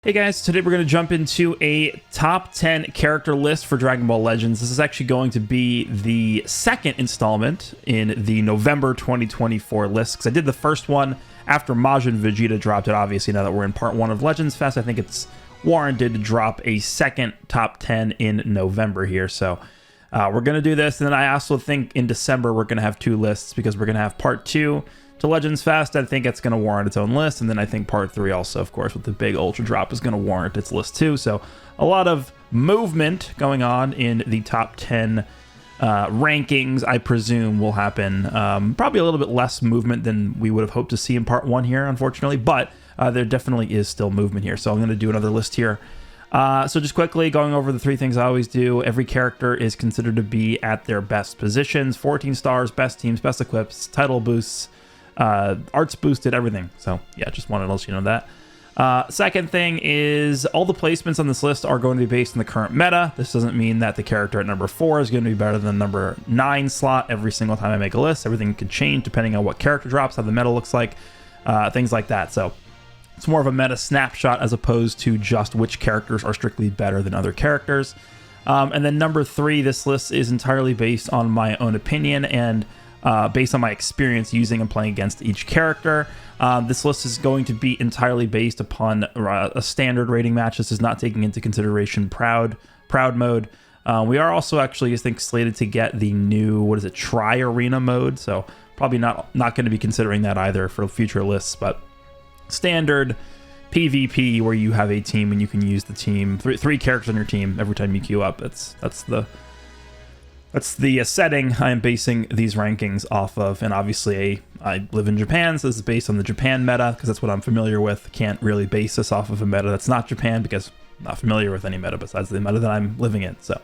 Hey guys, today we're going to jump into a top 10 character list for Dragon Ball Legends. This is actually going to be the second installment in the November 2024 list, because I did the first one after Majin Vegeta dropped it. Obviously, now that we're in part 1 of Legends Fest, I think it's warranted to drop a second top 10 in November here. So we're going to do this, and then I also think in December we're going to have two lists, because we're going to have part 2 to Legends Fest. I think it's going to warrant its own list, and then I think part 3 also, of course, with the big ultra drop, is going to warrant its list too. So a lot of movement going on in the top 10 rankings. I presume will happen. Probably a little bit less movement than we would have hoped to see in part 1 here, unfortunately, but there definitely is still movement here. So I'm going to do another list here. So just quickly going over the 3 things I always do. Every character is considered to be at their best positions: 14 stars, best teams, best equips, title boosts, arts boosted, everything. So yeah, just wanted to let you know that. Second thing is all the placements on this list are going to be based on the current meta. This doesn't mean that the character at number 4 is going to be better than number 9 slot every single time I make a list. Everything could change depending on what character drops, how the meta looks like, things like that. So it's more of a meta snapshot as opposed to just which characters are strictly better than other characters. And then number 3, this list is entirely based on my own opinion and based on my experience using and playing against each character. This list is going to be entirely based upon a standard rating match. This is not taking into consideration proud mode. We are also actually, I think, slated to get the new, tri-arena mode. So probably not going to be considering that either for future lists, but standard PvP where you have a team and you can use the team, three characters on your team every time you queue up. That's the setting I am basing these rankings off of. And obviously I live in Japan, so this is based on the Japan meta, because that's what I'm familiar with. Can't really base this off of a meta that's not Japan, because I'm not familiar with any meta besides the meta that I'm living in. So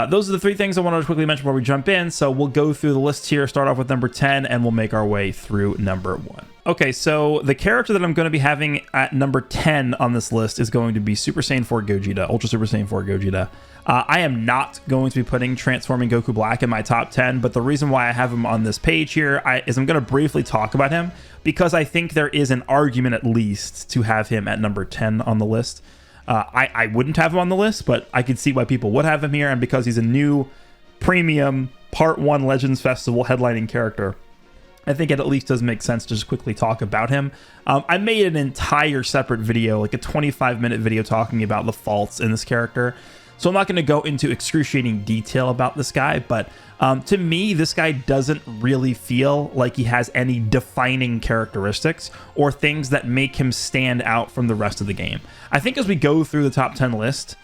those are the 3 things I wanted to quickly mention before we jump in. So we'll go through the list here, start off with number 10, and we'll make our way through number 1. Okay, so the character that I'm going to be having at number 10 on this list is going to be Super Saiyan 4 Gogeta, Ultra Super Saiyan 4 Gogeta. I am not going to be putting Transforming Goku Black in my top 10, but the reason why I have him on this page here is I'm going to briefly talk about him, because I think there is an argument at least to have him at number 10 on the list. I wouldn't have him on the list, but I could see why people would have him here, and because he's a new premium Part 1 Legends Festival headlining character, I think it at least does make sense to just quickly talk about him. I made an entire separate video, like a 25-minute video talking about the faults in this character. So I'm not going to go into excruciating detail about this guy, but to me, this guy doesn't really feel like he has any defining characteristics or things that make him stand out from the rest of the game. I think as we go through the top 10 list,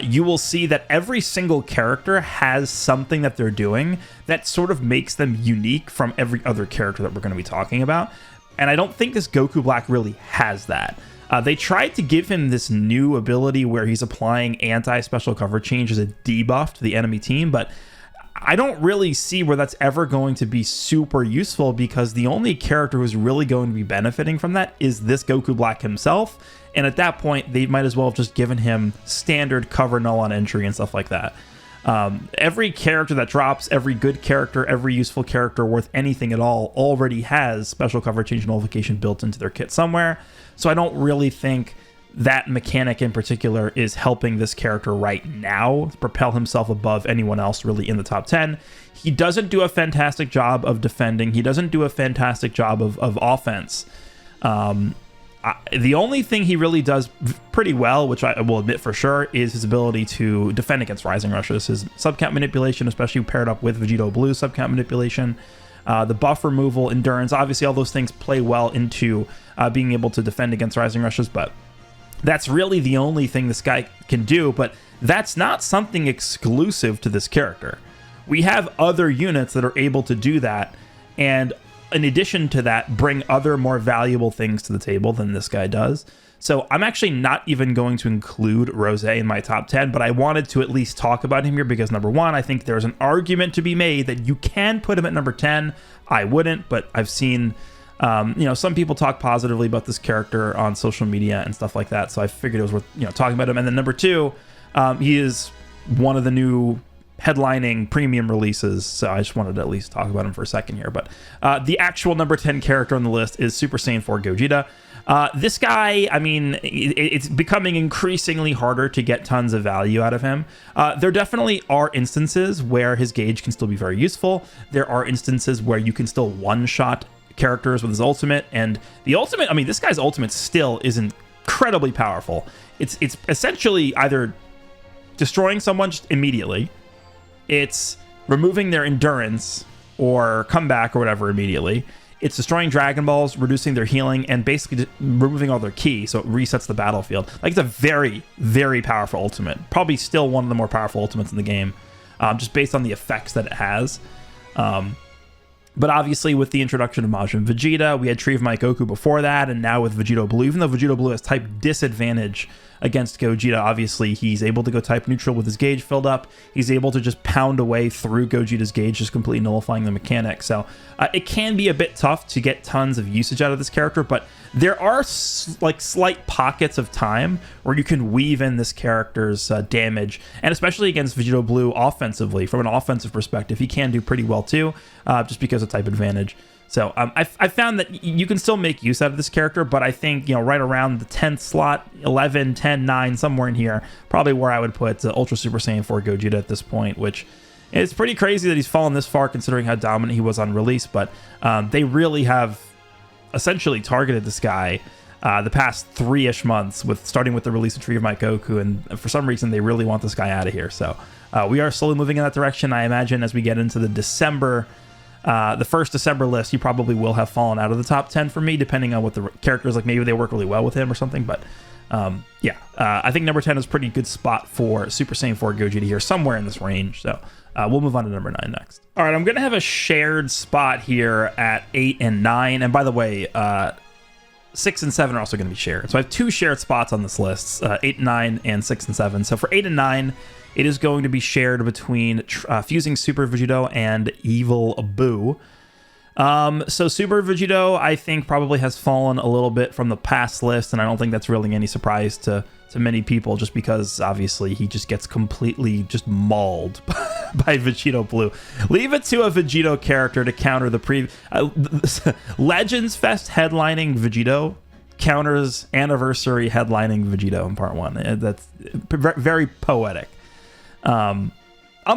you will see that every single character has something that they're doing that sort of makes them unique from every other character that we're going to be talking about. And I don't think this Goku Black really has that. They tried to give him this new ability where he's applying anti-special cover change as a debuff to the enemy team, but I don't really see where that's ever going to be super useful, because the only character who's really going to be benefiting from that is this Goku Black himself. And at that point, they might as well have just given him standard cover null on entry and stuff like that. Every character that drops, every good character, every useful character worth anything at all already has special cover change nullification built into their kit somewhere. So I don't really think that mechanic in particular is helping this character right now propel himself above anyone else really in the top 10. He doesn't do a fantastic job of defending. He doesn't do a fantastic job of offense. The only thing he really does pretty well, which I will admit for sure, is his ability to defend against Rising Rushes. His subcount manipulation, especially paired up with Vegito Blue subcount manipulation, the buff removal, endurance, obviously all those things play well into being able to defend against Rising Rushes, but that's really the only thing this guy can do. But that's not something exclusive to this character. We have other units that are able to do that, and in addition to that, bring other more valuable things to the table than this guy does. So I'm actually not even going to include Rose in my top 10, but I wanted to at least talk about him here because, number 1, I think there's an argument to be made that you can put him at number 10. I wouldn't, but I've seen some people talk positively about this character on social media and stuff like that, so I figured it was worth talking about him. And then number 2, he is one of the new headlining premium releases, so I just wanted to at least talk about him for a second here. But the actual number 10 character on the list is Super Saiyan 4 Gogeta. This guy, I mean, it's becoming increasingly harder to get tons of value out of him. There definitely are instances where his gauge can still be very useful. There are instances where you can still one-shot characters with his ultimate, and the ultimate, I mean, this guy's ultimate still is incredibly powerful. It's essentially either destroying someone just immediately, it's removing their endurance or comeback or whatever immediately, it's destroying Dragon Balls, reducing their healing, and basically removing all their ki, so it resets the battlefield. Like, it's a very, very powerful ultimate. Probably still one of the more powerful ultimates in the game, just based on the effects that it has. But obviously, with the introduction of Majin Vegeta, we had Tree of Might Goku before that, and now with Vegito Blue, even though Vegito Blue has type disadvantage against Gogeta, obviously he's able to go type neutral with his gauge filled up. He's able to just pound away through Gogeta's gauge, just completely nullifying the mechanic. So it can be a bit tough to get tons of usage out of this character, but there are like slight pockets of time where you can weave in this character's damage, and especially against Vegito Blue offensively, from an offensive perspective, he can do pretty well too, just because of type advantage. So I found that you can still make use out of this character, but I think, you know, right around the 10th slot, 11, 10, 9, somewhere in here, probably where I would put Ultra Super Saiyan 4 Gogeta at this point, which is pretty crazy that he's fallen this far considering how dominant he was on release, but they really have essentially targeted this guy the past 3-ish months, starting with the release of Tree of Might Goku, and for some reason they really want this guy out of here. So we are slowly moving in that direction. I imagine as we get into the first December list, he probably will have fallen out of the top 10 for me, depending on what the characters, like maybe they work really well with him or something. But I think number 10 is a pretty good spot for Super Saiyan 4 Gogeta here, somewhere in this range. So we'll move on to number 9 next. All right, I'm going to have a shared spot here at 8 and 9. And by the way, 6 and 7 are also going to be shared. So I have 2 shared spots on this list, 8 and 9 and 6 and 7. So for 8 and 9, it is going to be shared between Fusing Super Vegito and Evil Boo. So Super Vegito, I think, probably has fallen a little bit from the past list, and I don't think that's really any surprise to many people, just because, obviously, he just gets completely just mauled by Vegito Blue. Leave it to a Vegito character to counter the Legends Fest headlining Vegito counters Anniversary headlining Vegito in Part 1. That's very poetic. On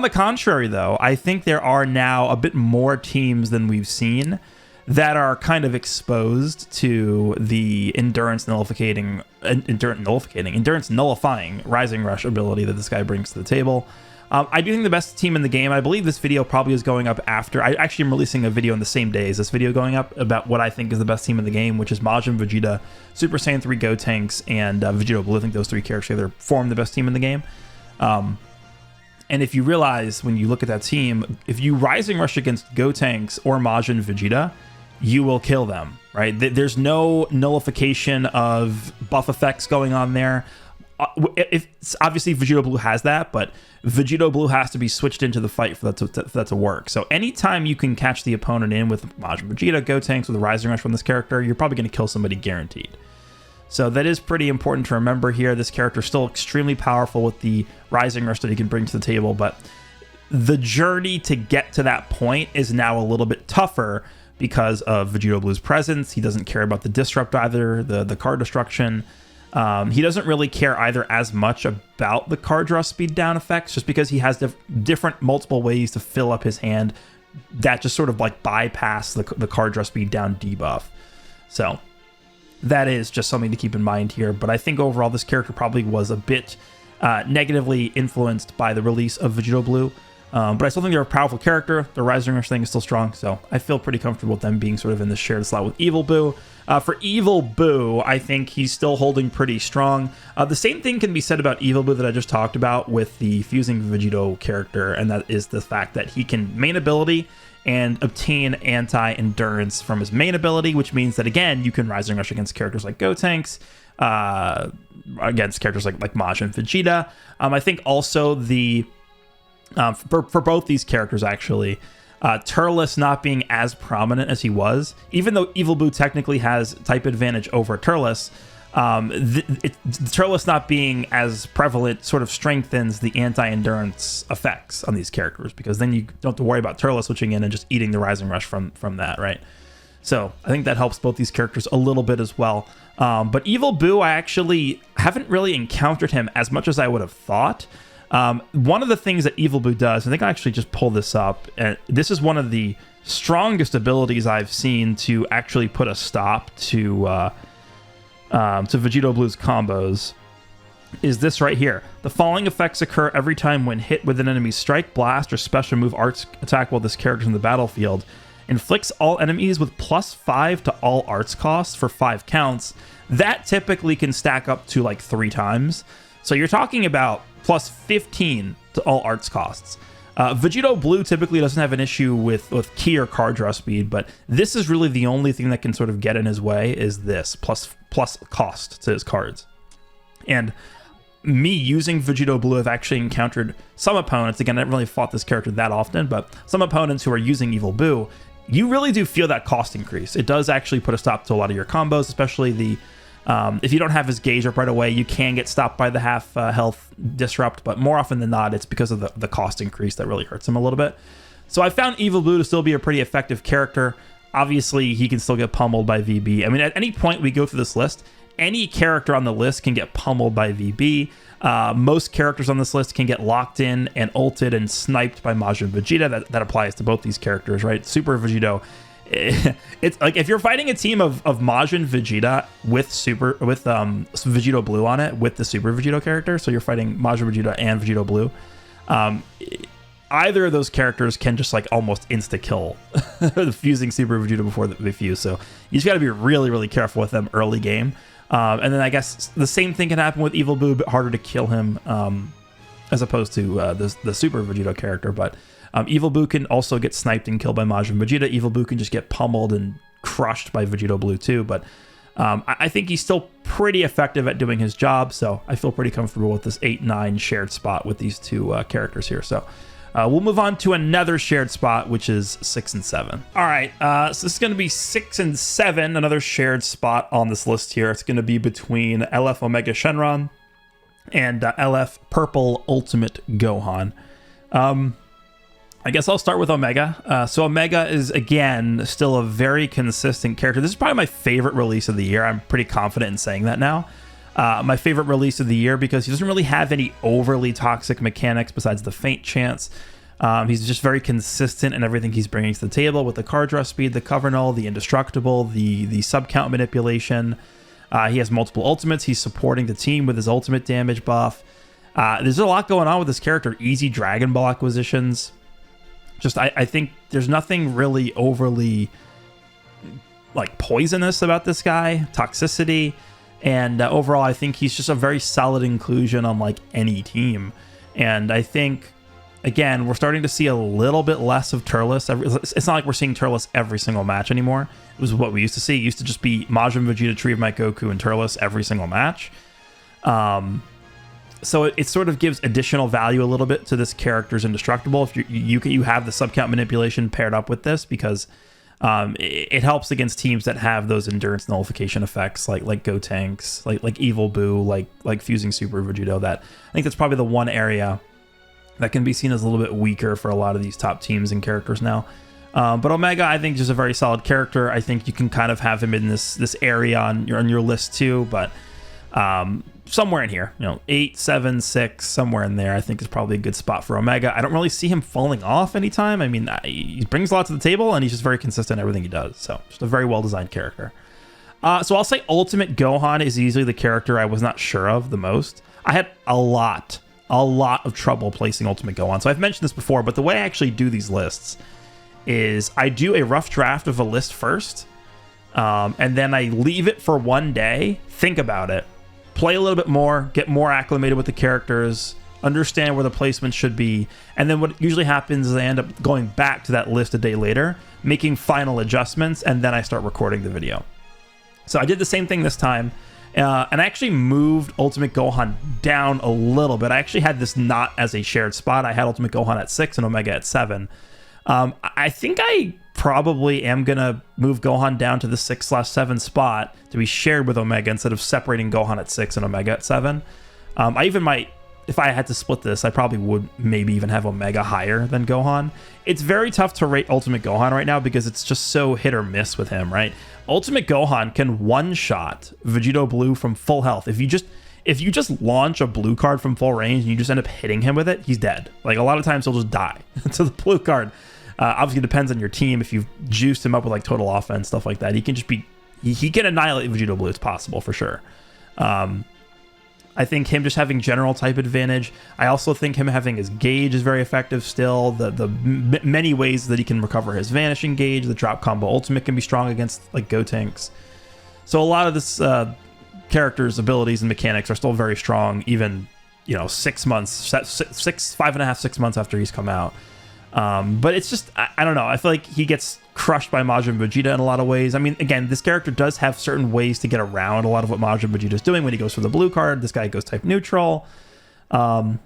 the contrary, though, I think there are now a bit more teams than we've seen that are kind of exposed to the endurance nullifying Rising Rush ability that this guy brings to the table. I do think the best team in the game, I believe this video probably is going up after, I actually am releasing a video on the same day as this video going up about what I think is the best team in the game, which is Majin Vegeta, Super Saiyan 3 Gotenks, and Vegito Blue. I think those 3 characters together form the best team in the game. And if you realize, when you look at that team, if you Rising Rush against Gotenks or Majin Vegeta, you will kill them, right? There's no nullification of buff effects going on there. Obviously, Vegito Blue has that, but Vegito Blue has to be switched into the fight for that to work. So anytime you can catch the opponent in with Majin Vegeta, Gotenks, with a Rising Rush from this character, you're probably going to kill somebody guaranteed. So that is pretty important to remember here. This character is still extremely powerful with the Rising Rush that he can bring to the table, but the journey to get to that point is now a little bit tougher because of Vegito Blue's presence. He doesn't care about the disrupt either, the card destruction. He doesn't really care either as much about the card draw speed down effects, just because he has different multiple ways to fill up his hand that just sort of like bypass the card draw speed down debuff. So that is just something to keep in mind here. But I think overall this character probably was a bit negatively influenced by the release of Vegito Blue. But I still think they're a powerful character. The Rising Rush thing is still strong, so I feel pretty comfortable with them being sort of in the shared slot with Evil Boo. For Evil Boo, I think he's still holding pretty strong. The same thing can be said about Evil Boo that I just talked about with the Fusing Vegito character, and that is the fact that he can main ability and obtain anti-endurance from his main ability, which means that, again, you can Rising Rush against characters like Gotenks, against characters like Majin Vegeta. I think also the for both these characters, actually, Turles not being as prominent as he was, even though Evil Boo technically has type advantage over Turles, Turles not being as prevalent sort of strengthens the anti-endurance effects on these characters, because then you don't have to worry about Turles switching in and just eating the Rising Rush from that, right? So I think that helps both these characters a little bit as well. But Evil Boo, I actually haven't really encountered him as much as I would have thought. One of the things that Evil Boo does, I think I actually just pull this up, and this is one of the strongest abilities I've seen to actually put a stop to Vegito Blue's combos, is this right here. The following effects occur every time when hit with an enemy's strike, blast, or special move arts attack while this character is in the battlefield. Inflicts all enemies with +5 to all arts costs for 5 counts. That typically can stack up to like 3 times. So you're talking about +15 to all arts costs. Vegito Blue typically doesn't have an issue with key or card draw speed, but this is really the only thing that can sort of get in his way, is this plus cost to his cards. And me using Vegito Blue, I've actually encountered some opponents, again, I haven't really fought this character that often, but some opponents who are using Evil Boo, you really do feel that cost increase. It does actually put a stop to a lot of your combos, especially the if you don't have his gauge up right away, you can get stopped by the half health disrupt, but more often than not, it's because of the cost increase that really hurts him a little bit. So I found Evil Blue to still be a pretty effective character. Obviously, he can still get pummeled by VB. I mean, at any point we go through this list, any character on the list can get pummeled by VB. Most characters on this list can get locked in and ulted and sniped by Majin Vegeta. That applies to both these characters, right? Super Vegito. It's like if you're fighting a team of Majin Vegeta with Vegito Blue on it with the Super Vegito character, so you're fighting Majin Vegeta and Vegito Blue, either of those characters can just like almost insta kill the fusing Super Vegeta before they fuse. So you just got to be really, really careful with them early game. And then I guess the same thing can happen with Evil Boo, but harder to kill him as opposed to the Super Vegito character. But Evil Boo can also get sniped and killed by Majin Vegeta. Evil Boo can just get pummeled and crushed by Vegito Blue too. But I think he's still pretty effective at doing his job. So I feel pretty comfortable with this 8-9 shared spot with these two characters here. So we'll move on to another shared spot, which is 6 and 7. All right, so this is going to be 6 and 7, another shared spot on this list here. It's going to be between LF Omega Shenron and LF Purple Ultimate Gohan. I guess I'll start with Omega. So Omega is, again, still a very consistent character. This is probably my favorite release of the year. I'm pretty confident in saying that now. My favorite release of the year because he doesn't really have any overly toxic mechanics besides the faint chance. He's just very consistent in everything he's bringing to the table with the card draw speed, the cover null, the indestructible, the sub count manipulation. He has multiple ultimates. He's supporting the team with his ultimate damage buff. There's a lot going on with this character. Easy Dragon Ball acquisitions. Just I think there's nothing really overly like poisonous about this guy. Toxicity. And overall, I think he's just a very solid inclusion on like any team. And I think, again, we're starting to see a little bit less of Turles. It's not like we're seeing Turles every single match anymore. It was what we used to see. It used to just be Majin Vegeta, Tree of Might Goku, and Turles every single match. So it sort of gives additional value a little bit to this character's indestructible if you have the subcount manipulation paired up with this, because it helps against teams that have those endurance nullification effects like Gotenks, like Evil Boo, like fusing Super Vegito. That I think that's probably the one area that can be seen as a little bit weaker for a lot of these top teams and characters now. But Omega, I think, is just a very solid character. I think you can kind of have him in this area on your list too, but somewhere in here, 8, 7, 6, somewhere in there, I think is probably a good spot for Omega. I don't really see him falling off anytime. I mean, he brings a lot to the table, and he's just very consistent in everything he does. So just a very well-designed character. So I'll say Ultimate Gohan is easily the character I was not sure of the most. I had a lot of trouble placing Ultimate Gohan. So I've mentioned this before, but the way I actually do these lists is I do a rough draft of a list first, and then I leave it for one day, think about it, play a little bit more, get more acclimated with the characters, understand where the placement should be, and then what usually happens is I end up going back to that list a day later, making final adjustments, and then I start recording the video. So I did the same thing this time, and I actually moved Ultimate Gohan down a little bit. I actually had this not as a shared spot. I had Ultimate Gohan at 6 and Omega at 7. I think I probably am going to move Gohan down to the 6/7 spot to be shared with Omega instead of separating Gohan at 6 and Omega at 7. I even might, if I had to split this, I probably would maybe even have Omega higher than Gohan. It's very tough to rate Ultimate Gohan right now because it's just so hit or miss with him, right? Ultimate Gohan can one-shot Vegito Blue from full health. If you just launch a blue card from full range and you just end up hitting him with it, he's dead. Like, a lot of times he'll just die to the blue card. Obviously, it depends on your team. If you've juiced him up with like total offense, stuff like that, he can just be, he can annihilate Vegito Blue. It's possible for sure. I think him just having general type advantage. I also think him having his gauge is very effective still. The many ways that he can recover his vanishing gauge, the drop combo ultimate can be strong against like Gotenks. So a lot of this character's abilities and mechanics are still very strong, even 6 months, 5.5, 6 months after he's come out. But it's just, I don't know. I feel like he gets crushed by Majin Vegeta in a lot of ways. I mean, again, this character does have certain ways to get around a lot of what Majin Vegeta is doing when he goes for the blue card. This guy goes type neutral. The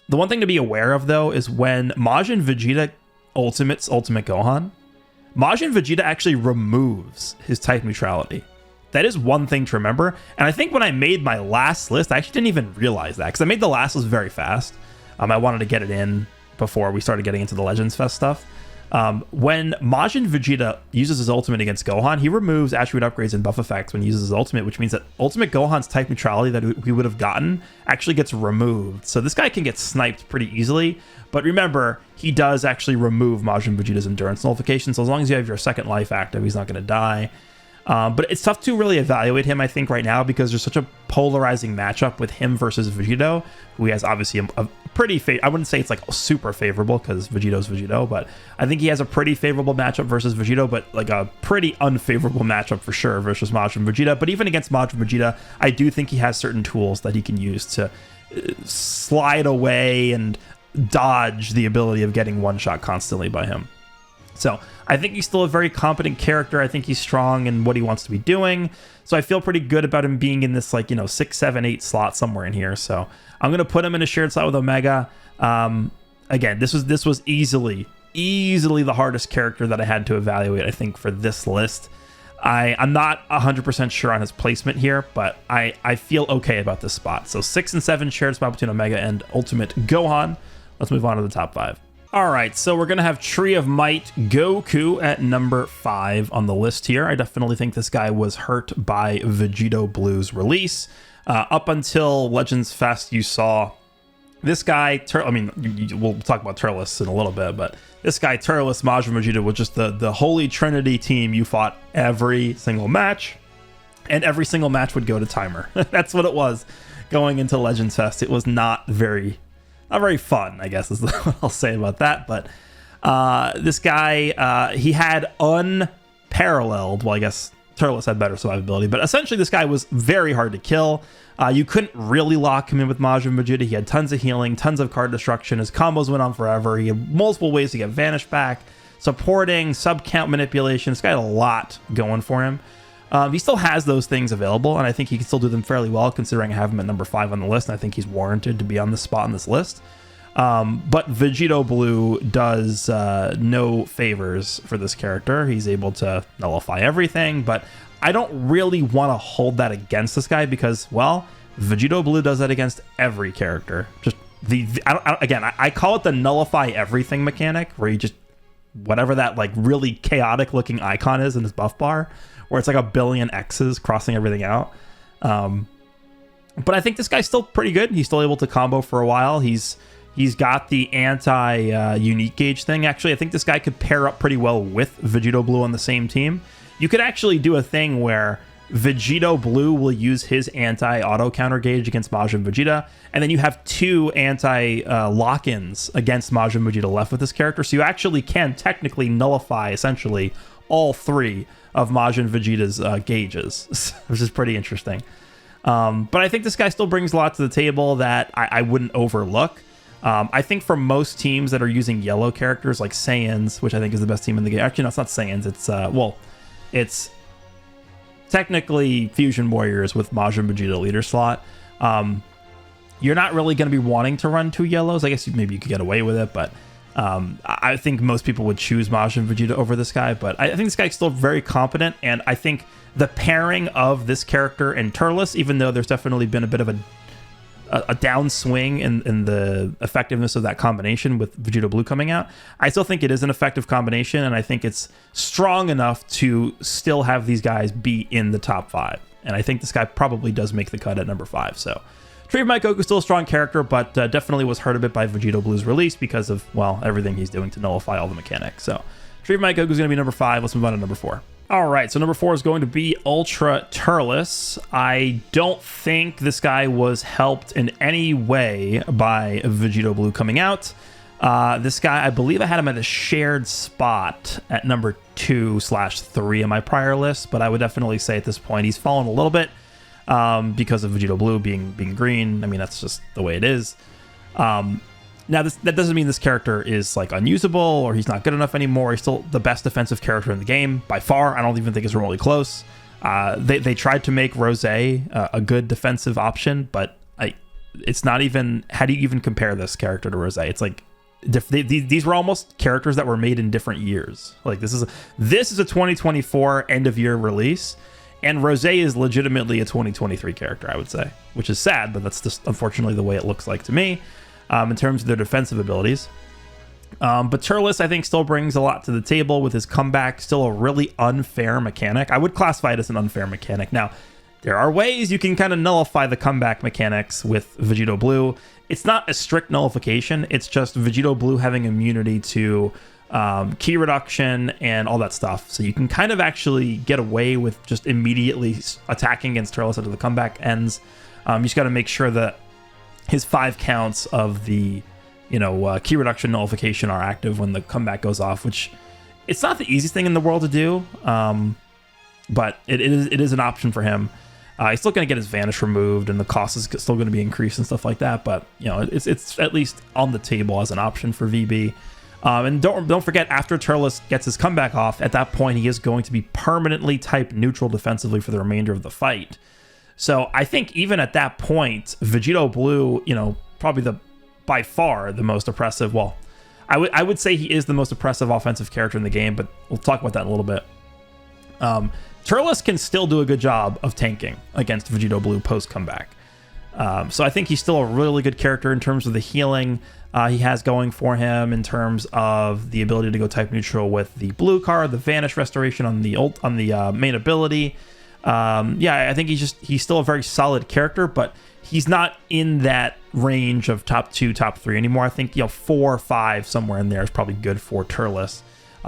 one thing to be aware of, though, is when Majin Vegeta ultimates Ultimate Gohan, Majin Vegeta actually removes his type neutrality. That is one thing to remember. And I think when I made my last list, I actually didn't even realize that because I made the last list very fast. I wanted to get it in before we started getting into the Legends Fest stuff. When Majin Vegeta uses his ultimate against Gohan, he removes attribute upgrades and buff effects when he uses his ultimate, which means that Ultimate Gohan's type neutrality that we would have gotten actually gets removed. So this guy can get sniped pretty easily. But remember, he does actually remove Majin Vegeta's endurance nullification. So as long as you have your second life active, he's not going to die. But it's tough to really evaluate him, I think, right now because there's such a polarizing matchup with him versus Vegito, who he has obviously a pretty I wouldn't say it's like super favorable because Vegito's Vegito, but I think he has a pretty favorable matchup versus Vegito, but like a pretty unfavorable matchup for sure versus Majin Vegeta. But even against Majin Vegeta, I do think he has certain tools that he can use to slide away and dodge the ability of getting one shot constantly by him. So I think he's still a very competent character. I think he's strong in what he wants to be doing. So I feel pretty good about him being in this 6, 7, 8 slot somewhere in here. So I'm going to put him in a shared slot with Omega. Again, this was easily the hardest character that I had to evaluate, I think, for this list. I'm not 100% sure on his placement here, but I feel okay about this spot. So 6 and 7 shared spot between Omega and Ultimate Gohan. Let's move on to the top 5. All right, so we're going to have Tree of Might Goku at number 5 on the list here. I definitely think this guy was hurt by Vegito Blue's release. Up until Legends Fest, you saw this guy, we'll talk about Turles in a little bit, but this guy, Turles, Majin Vegeta, was just the Holy Trinity team you fought every single match, and every single match would go to timer. That's what it was going into Legends Fest. It was not very fun, I guess is what I'll say about that. But this guy, he had unparalleled, well, I guess Turles had better survivability, but essentially this guy was very hard to kill. You couldn't really lock him in with Majin Vegeta. He had tons of healing, tons of card destruction. His combos went on forever. He had multiple ways to get Vanish back, supporting, sub-count manipulation. This guy had a lot going for him. He still has those things available, and I think he can still do them fairly well, considering I have him at number 5 on the list, and I think he's warranted to be on the spot on this list. But Vegito Blue does no favors for this character. He's able to nullify everything, but I don't really want to hold that against this guy because, well, Vegito Blue does that against every character. Just I call it the nullify everything mechanic, where you just, whatever that like really chaotic looking icon is in his buff bar, where it's like a billion X's crossing everything out. But I think this guy's still pretty good. He's still able to combo for a while. He's got the anti-unique gauge thing. Actually, I think this guy could pair up pretty well with Vegito Blue on the same team. You could actually do a thing where Vegito Blue will use his anti-auto counter gauge against Majin Vegeta, and then you have 2 anti-lock-ins against Majin Vegeta left with this character. So you actually can technically nullify, essentially, all 3 of Majin Vegeta's gauges, which is pretty interesting. But I think this guy still brings a lot to the table that I wouldn't overlook. I think for most teams that are using yellow characters like Saiyans, which I think is the best team in the game. Actually, no, it's not Saiyans. It's technically Fusion Warriors with Majin Vegeta leader slot. You're not really going to be wanting to run 2 yellows. I guess maybe you could get away with it, but I think most people would choose Majin Vegeta over this guy, but I think this guy's still very competent, and I think the pairing of this character and Turles, even though there's definitely been a bit of a downswing in the effectiveness of that combination with Vegito Blue coming out, I still think it is an effective combination, and I think it's strong enough to still have these guys be in the top 5. And I think this guy probably does make the cut at number 5, so... Tree of Might Goku is still a strong character, but definitely was hurt a bit by Vegito Blue's release because of, well, everything he's doing to nullify all the mechanics. So Tree of Might Goku is going to be number 5. Let's move on to number 4. All right, so number 4 is going to be Ultra Turles. I don't think this guy was helped in any way by Vegito Blue coming out. This guy, I believe I had him at a shared spot at number 2/3 in my prior list, but I would definitely say at this point he's fallen a little bit. Because of Vegito Blue being green. I mean, that's just the way it is. Now, that doesn't mean this character is like unusable or he's not good enough anymore. He's still the best defensive character in the game by far. I don't even think it's remotely close. They tried to make Rose a good defensive option, but it's not even. How do you even compare this character to Rose? It's like these were almost characters that were made in different years. Like this is a 2024 end of year release. And Rose is legitimately a 2023 character, I would say, which is sad, but that's just unfortunately the way it looks like to me in terms of their defensive abilities. But Turles, I think, still brings a lot to the table with his comeback. Still a really unfair mechanic. I would classify it as an unfair mechanic. Now, there are ways you can kind of nullify the comeback mechanics with Vegito Blue. It's not a strict nullification. It's just Vegito Blue having immunity to... key reduction and all that stuff, so you can kind of actually get away with just immediately attacking against Turles after the comeback ends. You just got to make sure that his 5 counts of the key reduction nullification are active when the comeback goes off, which it's not the easiest thing in the world to do, but it is an option for him. He's still going to get his vanish removed and the cost is still going to be increased and stuff like that, but it's at least on the table as an option for VB. And don't forget, after Turles gets his comeback off, at that point he is going to be permanently type neutral defensively for the remainder of the fight. So I think even at that point, Vegito Blue, probably by far the most oppressive. Well, I would say he is the most oppressive offensive character in the game, but we'll talk about that in a little bit. Turles can still do a good job of tanking against Vegito Blue post comeback. So I think he's still a really good character in terms of the healing he has going for him, in terms of the ability to go type neutral with the blue card, the vanish restoration on the main ability. I think he's still a very solid character, but he's not in that range of top 2, top 3 anymore. I think 4 or 5 somewhere in there is probably good for Turles.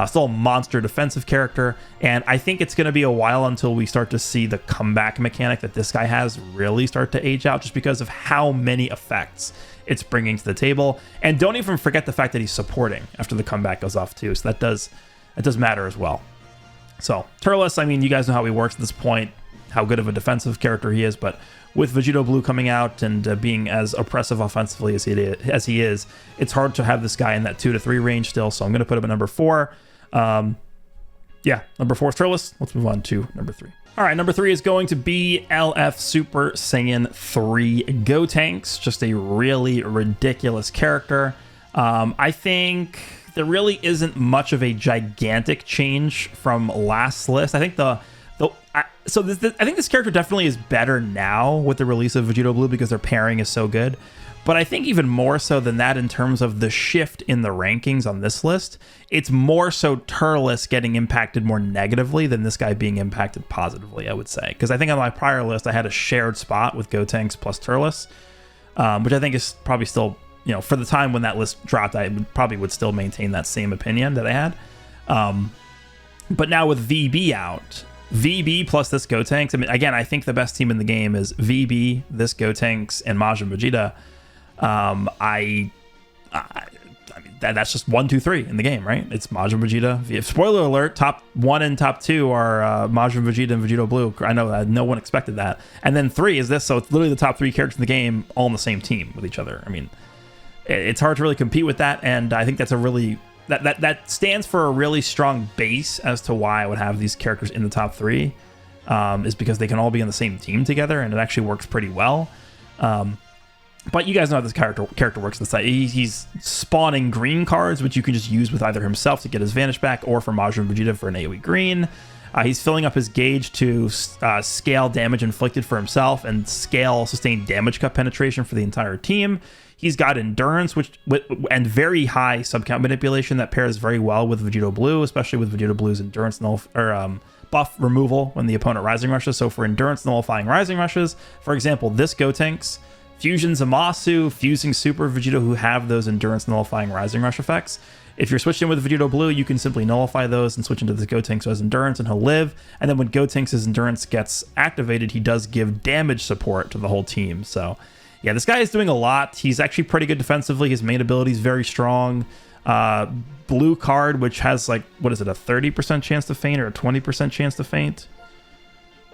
Still a monster defensive character, and I think it's going to be a while until we start to see the comeback mechanic that this guy has really start to age out, just because of how many effects it's bringing to the table. And don't even forget the fact that he's supporting after the comeback goes off too, so that does matter as well. So Turles, I mean, you guys know how he works at this point, how good of a defensive character he is, but with Vegito Blue coming out and being as oppressive offensively as he is, it's hard to have this guy in that 2 to 3 range still. So I'm going to put him at number 4. Number 4 is Turles. Let's move on to number 3. All right, number 3 is going to be LF Super Saiyan 3 Gotenks. Just a really ridiculous character. I think there really isn't much of a gigantic change from last list. I think I think this character definitely is better now with the release of Vegito Blue because their pairing is so good. But I think even more so than that, in terms of the shift in the rankings on this list, it's more so Turles getting impacted more negatively than this guy being impacted positively, I would say. Because I think on my prior list, I had a shared spot with Gotenks plus Turles, which I think is probably still, for the time when that list dropped, I would still maintain that same opinion that I had. But now with VB out, VB plus this Gotenks, I mean, again, I think the best team in the game is VB, this Gotenks, and Majin Vegeta. I mean, that's just 1, 2, 3 in the game, right? It's Majin Vegeta. Spoiler alert, top 1 and top 2 are Majin Vegeta and Vegito Blue. I know that no one expected that. And then 3 is this, so it's literally the top 3 characters in the game all on the same team with each other. I mean, it's hard to really compete with that, and I think that's a really... That stands for a really strong base as to why I would have these characters in the top 3, is because they can all be on the same team together, and it actually works pretty well. But you guys know how this character works in the site. He's spawning green cards, which you can just use with either himself to get his Vanish back, or for Majin Vegeta for an AoE green. He's filling up his gauge to scale damage inflicted for himself and scale sustained damage cut penetration for the entire team. He's got endurance, and very high subcount manipulation that pairs very well with Vegito Blue, especially with Vegito Blue's endurance buff removal when the opponent rising rushes. So for endurance nullifying rising rushes, for example, this Gotenks, Fusion Zamasu, Fusing Super Vegito, who have those endurance nullifying rising rush effects. If you're switching with Vegito Blue, you can simply nullify those and switch into this Gotenks who has endurance, and he'll live. And then when Gotenks' endurance gets activated, he does give damage support to the whole team. So yeah, this guy is doing a lot. He's actually pretty good defensively. His main ability is very strong. Blue card, which has like, what is it, a 30% chance to faint or a 20% chance to faint?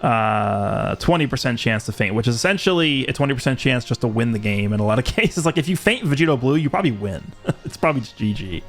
20% chance to faint, which is essentially a 20% chance just to win the game in a lot of cases. Like if you faint Vegito Blue, you probably win. It's probably just GG.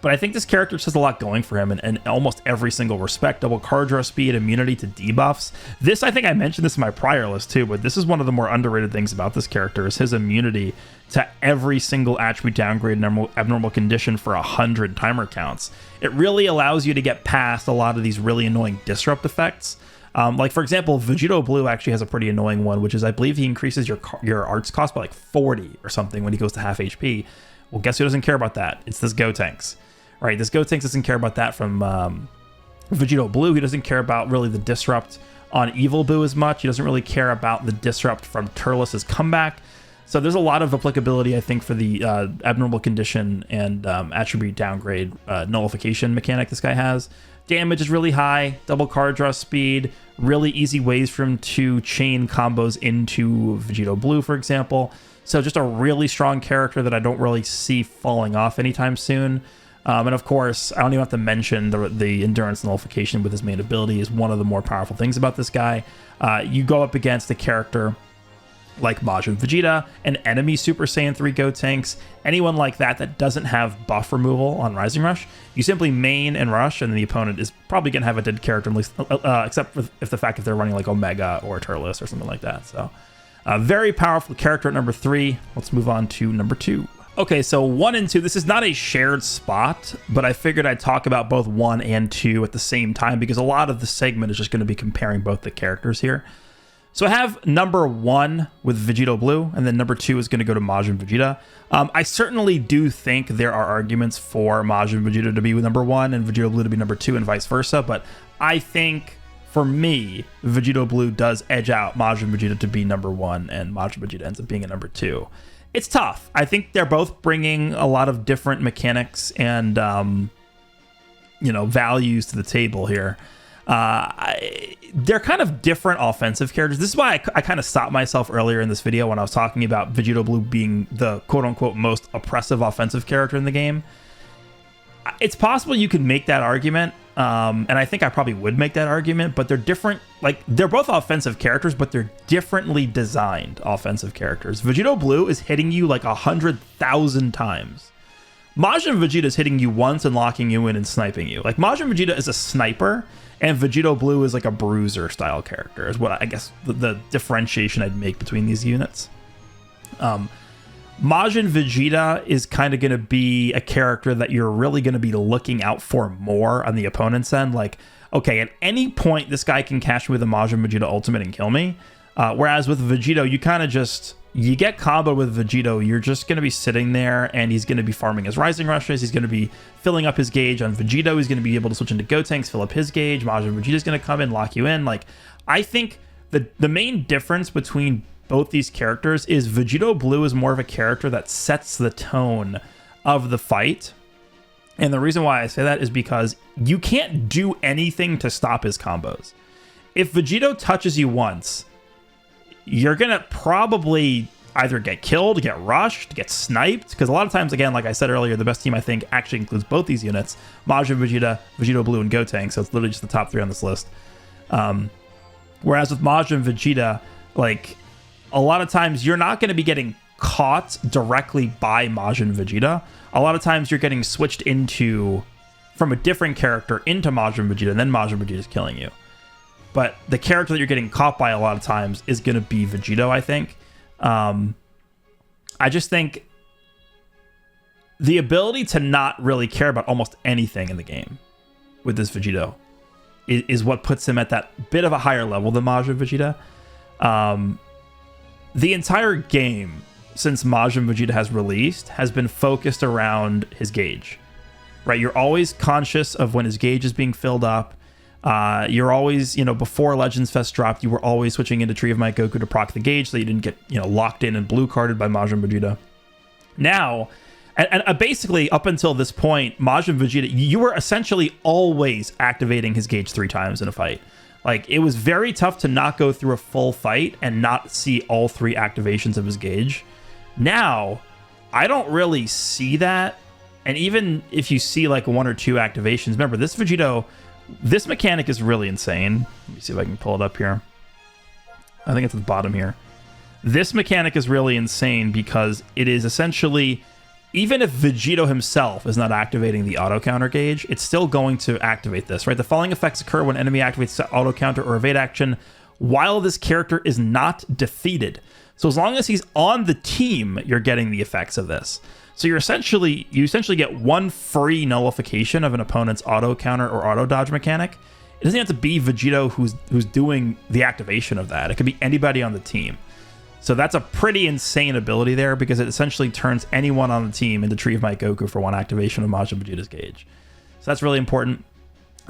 But I think this character just has a lot going for him in almost every single respect. Double card draw speed, immunity to debuffs. This, I think I mentioned this in my prior list too, but this is one of the more underrated things about this character is his immunity to every single attribute downgrade and abnormal condition for 100 timer counts. It really allows you to get past a lot of these really annoying disrupt effects. Like for example, Vegito Blue actually has a pretty annoying one, which is I believe he increases your arts cost by like 40 or something when he goes to half HP. Well, guess who doesn't care about that? It's this Gotenks. Right, this Gotenks doesn't care about that from Vegito Blue. He doesn't care about really the disrupt on Evil Boo as much. He doesn't really care about the disrupt from Turles' comeback. So there's a lot of applicability, I think, for the abnormal condition and attribute downgrade nullification mechanic this guy has. Damage is really high, double card draw speed, really easy ways for him to chain combos into Vegito Blue, for example. So just a really strong character that I don't really see falling off anytime soon. And of course, I don't even have to mention the endurance nullification with his main ability is one of the more powerful things about this guy. You go up against a character like Majin Vegeta, an enemy Super Saiyan 3 Gotenks, anyone like that doesn't have buff removal on Rising Rush. You simply main and rush, and the opponent is probably going to have a dead character, at least, except for if they're running like Omega or Turles or something like that. So, very powerful character at number 3. Let's move on to number 2. Okay, so 1 and 2, this is not a shared spot, but I figured I'd talk about both 1 and 2 at the same time because a lot of the segment is just going to be comparing both the characters here. So I have number 1 with Vegito Blue, and then number 2 is going to go to Majin Vegeta. I certainly do think there are arguments for Majin Vegeta to be number 1 and Vegito Blue to be number 2 and vice versa, but I think, for me, Vegito Blue does edge out Majin Vegeta to be number 1, and Majin Vegeta ends up being a number 2. It's tough. I think they're both bringing a lot of different mechanics and, values to the table here. They're kind of different offensive characters. This is why I kind of stopped myself earlier in this video when I was talking about Vegito Blue being the quote-unquote most oppressive offensive character in the game. It's possible you could make that argument, and I think I probably would make that argument, but they're different. Like, they're both offensive characters, but they're differently designed offensive characters. Vegito Blue is hitting you like 100,000 times. Majin Vegeta is hitting you once and locking you in and sniping you. Like, Majin Vegeta is a sniper, and Vegito Blue is like a bruiser style character, is what I guess the differentiation I'd make between these units. Majin Vegeta is kind of going to be a character that you're really going to be looking out for more on the opponent's end. Like, okay, at any point, this guy can catch me with a Majin Vegeta ultimate and kill me. Whereas with Vegito, you kind of just, you get comboed with Vegito, you're just going to be sitting there and he's going to be farming his Rising Rushes. He's going to be filling up his gauge on Vegito. He's going to be able to switch into Gotenks, fill up his gauge. Majin Vegeta's going to come in, lock you in. Like, I think the main difference between both these characters is Vegito Blue is more of a character that sets the tone of the fight. And the reason why I say that is because you can't do anything to stop his combos. If Vegito touches you once, you're going to probably either get killed, get rushed, get sniped. Because a lot of times, again, like I said earlier, the best team I think actually includes both these units. Majin Vegeta, Vegito Blue, and Gotenks. So it's literally just the top 3 on this list. Whereas with Majin Vegeta, like, a lot of times you're not going to be getting caught directly by Majin Vegeta. A lot of times you're getting switched from a different character into Majin Vegeta, and then Majin Vegeta is killing you. But the character that you're getting caught by a lot of times is going to be Vegito, I think. I just think the ability to not really care about almost anything in the game with this Vegito is what puts him at that bit of a higher level than Majin Vegeta. The entire game since Majin Vegeta has released has been focused around his gauge, right? You're always conscious of when his gauge is being filled up. You're always, before Legends Fest dropped, you were always switching into Tree of Might Goku to proc the gauge so you didn't get, locked in and blue carded by Majin Vegeta. Now, and basically up until this point, Majin Vegeta, you were essentially always activating his gauge 3 times in a fight. Like, it was very tough to not go through a full fight and not see all 3 activations of his gauge. Now, I don't really see that. And even if you see like 1 or 2 activations, remember, this Vegito, this mechanic is really insane. Let me see if I can pull it up here. I think it's at the bottom here. This mechanic is really insane because it is essentially, even if Vegito himself is not activating the auto counter gauge, it's still going to activate this, right? The following effects occur when enemy activates the auto counter or evade action while this character is not defeated. So as long as he's on the team, you're getting the effects of this. So you essentially get 1 free nullification of an opponent's auto counter or auto dodge mechanic. It doesn't have to be Vegito who's doing the activation of that. It could be anybody on the team. So that's a pretty insane ability there because it essentially turns anyone on the team into Tree of Might Goku for 1 activation of Majin Vegeta's gauge. So that's really important.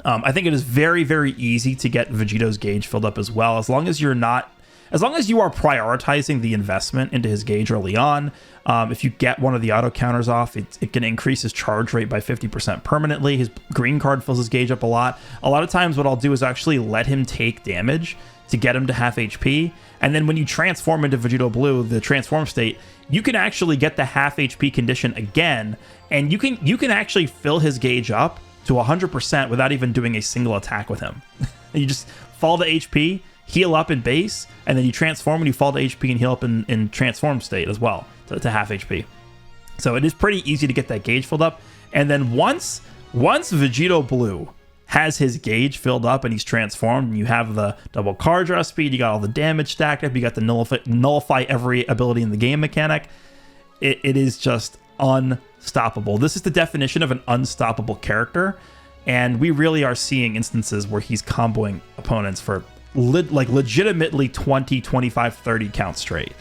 I think it is very, very easy to get Vegito's gauge filled up as well, as long as you are prioritizing the investment into his gauge early on. If you get one of the auto counters off, it can increase his charge rate by 50% permanently. His green card fills his gauge up a lot. A lot of times what I'll do is actually let him take damage to get him to half HP. And then when you transform into Vegito Blue, the transform state, you can actually get the half HP condition again. And you can actually fill his gauge up to 100% without even doing a single attack with him. You just fall to HP, heal up in base, and then you transform and you fall to HP and heal up in transform state as well to half HP. So it is pretty easy to get that gauge filled up. And then once Vegito Blue has his gauge filled up and he's transformed, and you have the double card draw speed, you got all the damage stacked up, you got the nullify every ability in the game mechanic, it is just unstoppable. This is the definition of an unstoppable character, and we really are seeing instances where he's comboing opponents for legitimately 20, 25, 30 counts straight.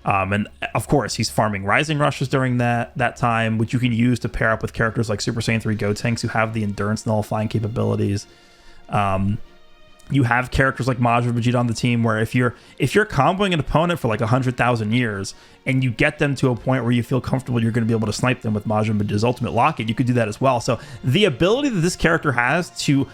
And of course, he's farming Rising Rushes during that time, which you can use to pair up with characters like Super Saiyan 3 Gotenks who have the endurance nullifying capabilities. You have characters like Majin Vegeta on the team where if you're comboing an opponent for like 100,000 years and you get them to a point where you feel comfortable you're going to be able to snipe them with Majin Vegeta's ultimate locket, you could do that as well. So the ability that this character has to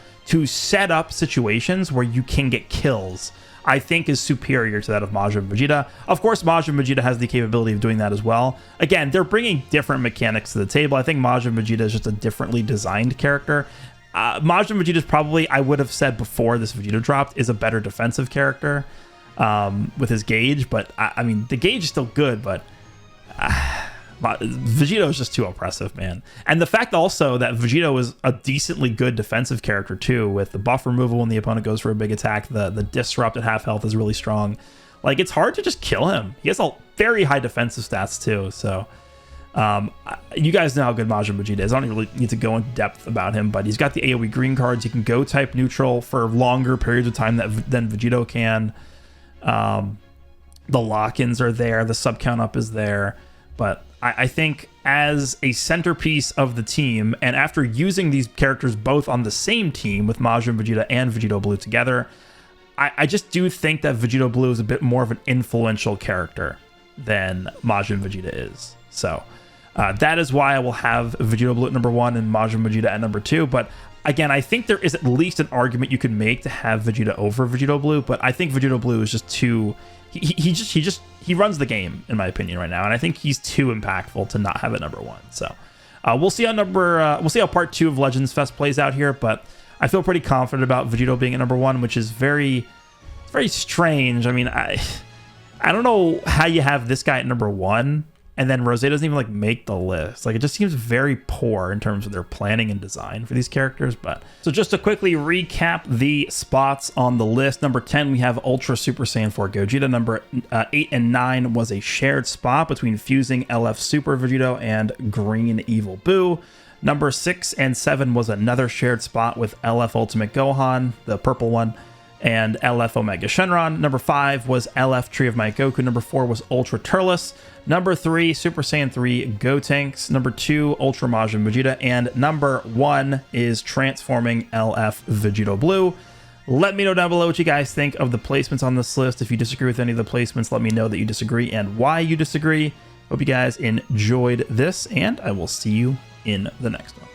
set up situations where you can get kills, I think, is superior to that of Majin Vegeta. Of course, Majin Vegeta has the capability of doing that as well. Again, they're bringing different mechanics to the table. I think Majin Vegeta is just a differently designed character. Majin Vegeta is probably, I would have said before this Vegeta dropped, is a better defensive character with his gauge. But, I mean, the gauge is still good, but Vegito is just too oppressive, man. And the fact also that Vegito is a decently good defensive character too, with the buff removal when the opponent goes for a big attack, the disrupt at half health is really strong. Like, it's hard to just kill him. He has a very high defensive stats too. So you guys know how good Majin Vegeta is. I don't really need to go into depth about him, but he's got the AoE green cards. He can go type neutral for longer periods of time than Vegito can. The lock-ins are there. The sub count up is there. But I think as a centerpiece of the team, and after using these characters both on the same team with Majin Vegeta and Vegito Blue together, I just do think that Vegito Blue is a bit more of an influential character than Majin Vegeta is. So that is why I will have Vegito Blue at number 1 and Majin Vegeta at number 2. But again, I think there is at least an argument you could make to have Vegeta over Vegito Blue, but I think Vegito Blue is just too... He runs the game, in my opinion, right now, and I think he's too impactful to not have it number 1. So we'll see how part 2 of Legends Fest plays out here, but I feel pretty confident about Vegito being at number 1, which is very strange. I mean, I don't know how you have this guy at number 1 And then Rosé doesn't even like make the list. Like, it just seems very poor in terms of their planning and design for these characters. But so just to quickly recap the spots on the list. Number 10, we have Ultra Super Saiyan 4 Gogeta. Number 8 and 9 was a shared spot between fusing LF Super Vegito and Green Evil Boo. Number 6 and 7 was another shared spot with LF Ultimate Gohan, the purple one, and LF Omega Shenron. Number 5 was LF Tree of Might Goku. Number 4 was Ultra Turles. Number 3, Super Saiyan 3 Gotenks. Number 2, Ultra Majin Vegeta. And number 1 is Transforming LF Vegito Blue. Let me know down below what you guys think of the placements on this list. If you disagree with any of the placements, let me know that you disagree and why you disagree. Hope you guys enjoyed this, and I will see you in the next one.